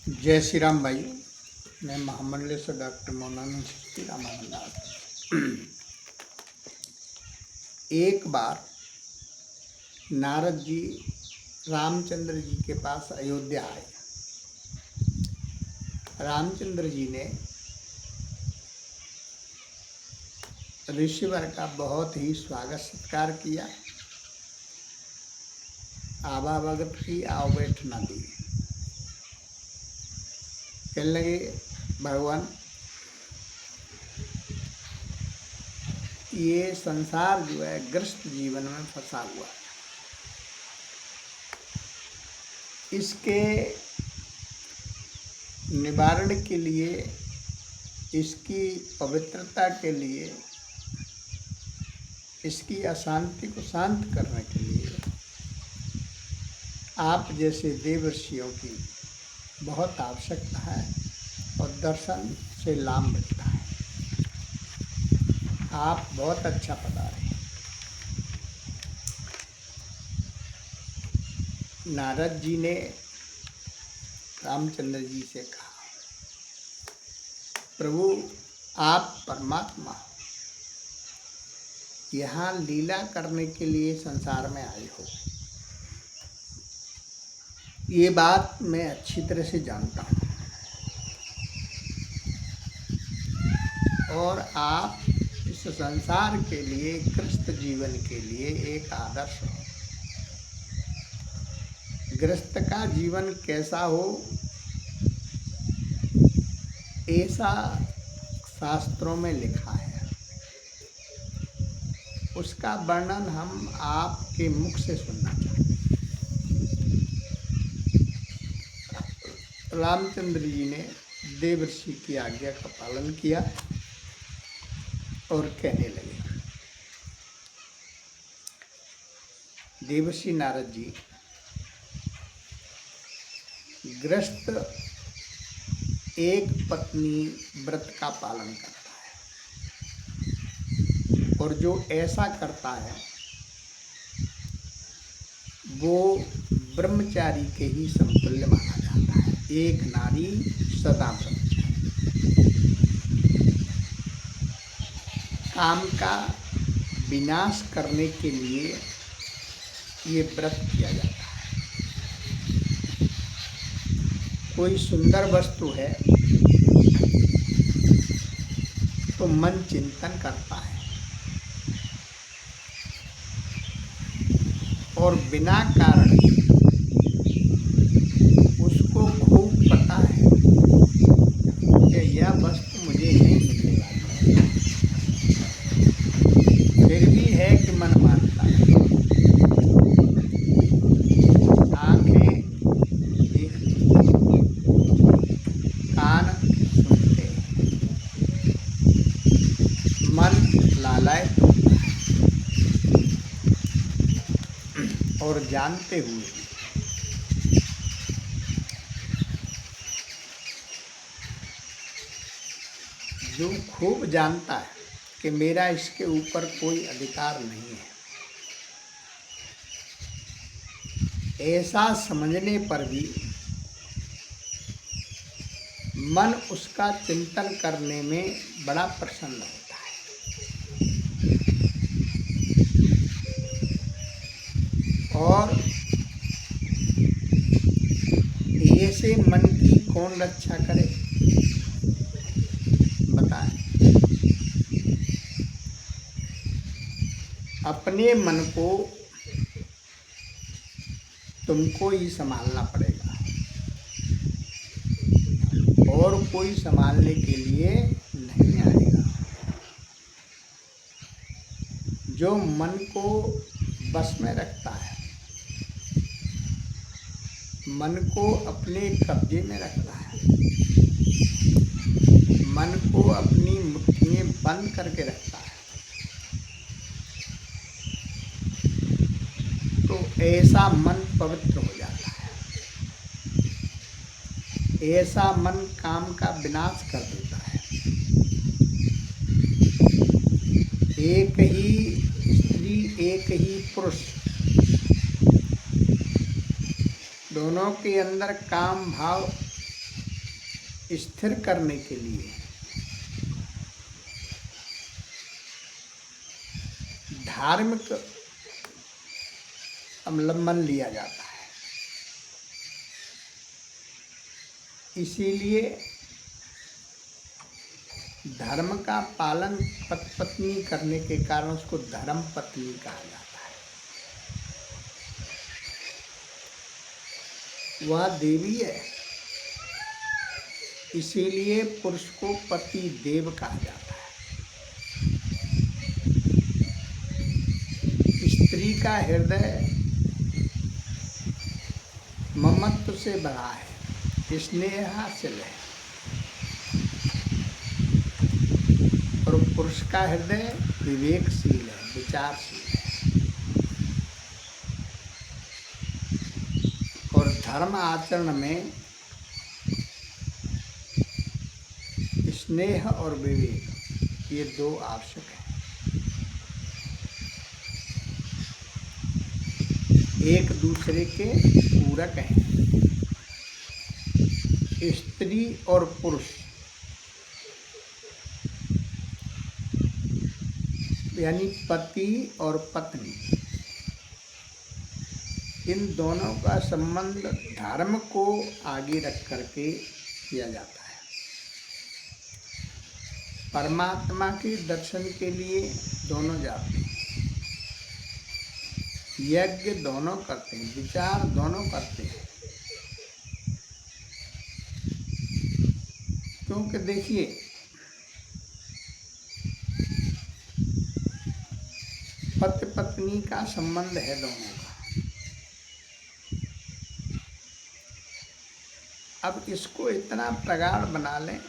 जय श्री राम भाई। मैं महामंडलेश्वर डॉक्टर मौलाना श्री रामानंद। एक बार नारद जी रामचंद्र जी के पास अयोध्या आए। रामचंद्र जी ने ऋषिवर का बहुत ही स्वागत सत्कार किया, आभा भगत की आओ बैठना दी। कहने लगे, भगवान ये संसार जो है ग्रस्त जीवन में फंसा हुआ है, इसके निवारण के लिए, इसकी पवित्रता के लिए, इसकी अशांति को शांत करने के लिए आप जैसे देवर्षियों की बहुत आवश्यकता है और दर्शन से लाभ मिलता है। आप बहुत अच्छा पधारे। नारद जी ने रामचंद्र जी से कहा, प्रभु आप परमात्मा हो, यहाँ लीला करने के लिए संसार में आए हो, ये बात मैं अच्छी तरह से जानता हूँ। और आप इस संसार के लिए, ग्रस्त जीवन के लिए एक आदर्श हो। ग्रस्त का जीवन कैसा हो, ऐसा शास्त्रों में लिखा है। उसका वर्णन हम आपके मुख से सुनना चाहते हैं। रामचंद्र जी ने देवर्षि की आज्ञा का पालन किया और कहने लगे, देवर्षि नारद जी, गृहस्थ एक पत्नी व्रत का पालन करता है, और जो ऐसा करता है वो ब्रह्मचारी के ही समतुल्य माना जाता है। एक नारी सदा ब्रह्मचारी। काम का विनाश करने के लिए ये व्रत किया जाता है। कोई सुंदर वस्तु है तो मन चिंतन करता है, और बिना कारण उसको खूब पता है कि यह वस्तु मुझे नहीं मिलने वाली है, फिर भी है कि मन मानता है। आंखें देखती, कान सुनते, मन लालायित होता है, और जानते हुए जो खूब जानता है कि मेरा इसके ऊपर कोई अधिकार नहीं है, ऐसा समझने पर भी मन उसका चिंतन करने में बड़ा प्रसन्न होता है। और ऐसे मन की कौन रक्षा करे, बताएं। अपने मन को तुमको ही संभालना पड़ेगा, और कोई संभालने के लिए नहीं आएगा। जो मन को बस में रखता है, मन को अपने कब्जे में रखता है, मन को अपनी मुट्ठी में बंद करके रखता है, तो ऐसा मन पवित्र हो जाता है। ऐसा मन काम का विनाश कर देता है। एक ही स्त्री, एक ही पुरुष, दोनों के अंदर काम भाव स्थिर करने के लिए धार्मिक अवलंबन लिया जाता है। इसीलिए धर्म का पालन पति पत्नी करने के कारण उसको धर्म पत्नी कहा जाता है। वह देवी है, इसीलिए पुरुष को पति देव कहा जाता है। स्त्री का हृदय ममत्व से भरा है, स्नेहशील है, और पुरुष का हृदय विवेकशील है, विचारशील है। और धर्म आचरण में स्नेह और विवेक ये दो आवश्यक है। एक दूसरे के पूरक हैं। स्त्री और पुरुष यानी पति और पत्नी, इन दोनों का संबंध धर्म को आगे रख करके किया जाता है। परमात्मा के दर्शन के लिए दोनों जाते हैं, यज्ञ दोनों करते हैं, विचार दोनों करते हैं। क्योंकि देखिए, पति पत्नी का संबंध है दोनों का। अब इसको इतना प्रगाढ़ बना लें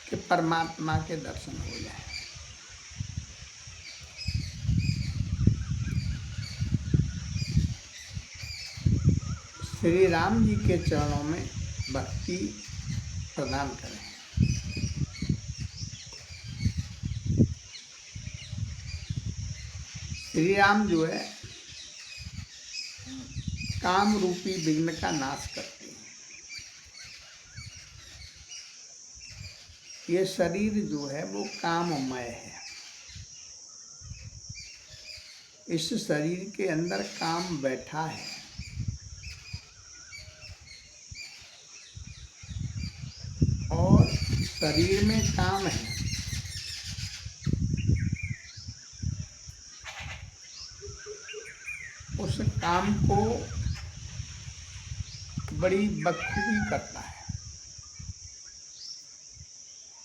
कि परमात्मा के दर्शन हो जाए। श्री राम जी के चरणों में भक्ति प्रदान करें। श्री राम जो है काम रूपी विघ्न का नाश करते हैं। ये शरीर जो है वो काममय है। इस शरीर के अंदर काम बैठा है। और शरीर में काम है। उस काम को बड़ी बखूबी करता है।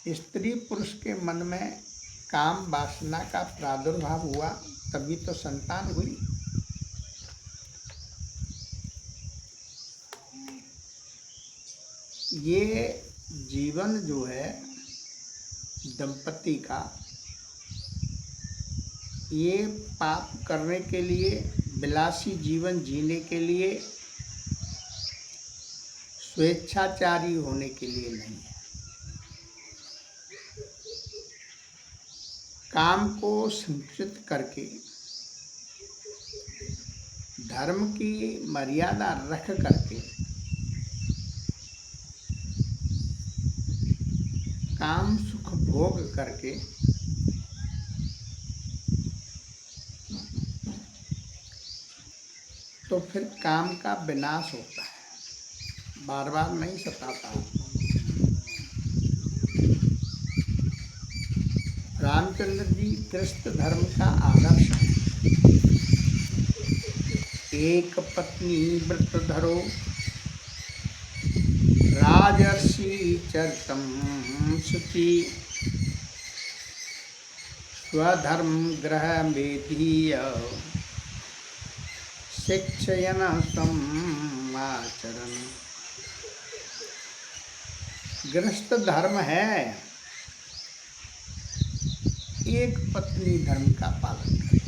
स्त्री पुरुष के मन में काम वासना का प्रादुर्भाव हुआ, तभी तो संतान हुई। ये जीवन जो है दंपति का, ये पाप करने के लिए, विलासी जीवन जीने के लिए, स्वेच्छाचारी होने के लिए नहीं है। काम को संकुचित करके धर्म की मर्यादा रख करके काम सुख भोग करके तो फिर काम का विनाश होता है, बार बार नहीं सताता। रामचंद्र जी कृष्ण धर्म का आदर्श है। एक पत्नी व्रत धरो राजर्षि चरितम शुचि स्वधर्म ग्रह मेधीय शिक्षयन समाचरण। गृहस्थ धर्म है एक पत्नी धर्म का पालन करे।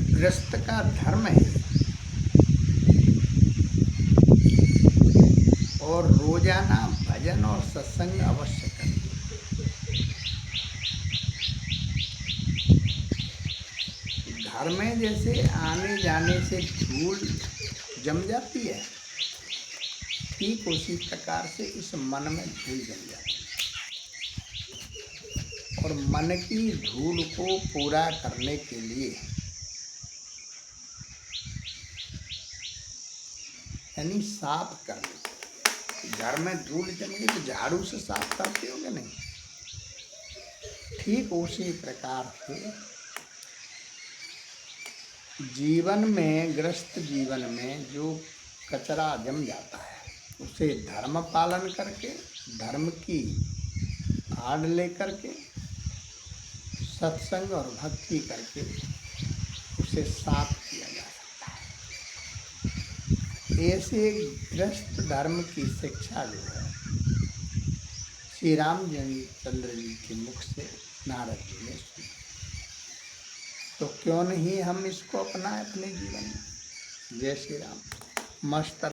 गृहस्थ का धर्म है और रोजाना भजन और सत्संग अवश्य करें। घर में जैसे आने जाने से धूल जम जाती है, ठीक उसी प्रकार से इस मन में धूल जम जाती है। और मन की धूल को पूरा करने के लिए, यानी साफ करने, घर में धूल जम गई तो झाड़ू से साफ करते हो कि नहीं? ठीक उसी प्रकार से जीवन में, गृहस्थ जीवन में जो कचरा जम जाता है उसे धर्म पालन करके, धर्म की आड़ लेकर के, सत्संग और भक्ति करके उसे साफ किया जा सकता है। ऐसे गृहस्थ धर्म की शिक्षा जो है श्री रामचंद्र जी के मुख से नारद जी ने सुनी, तो क्यों नहीं हम इसको अपनाएं अपने जीवन में। जय श्री राम। मस्त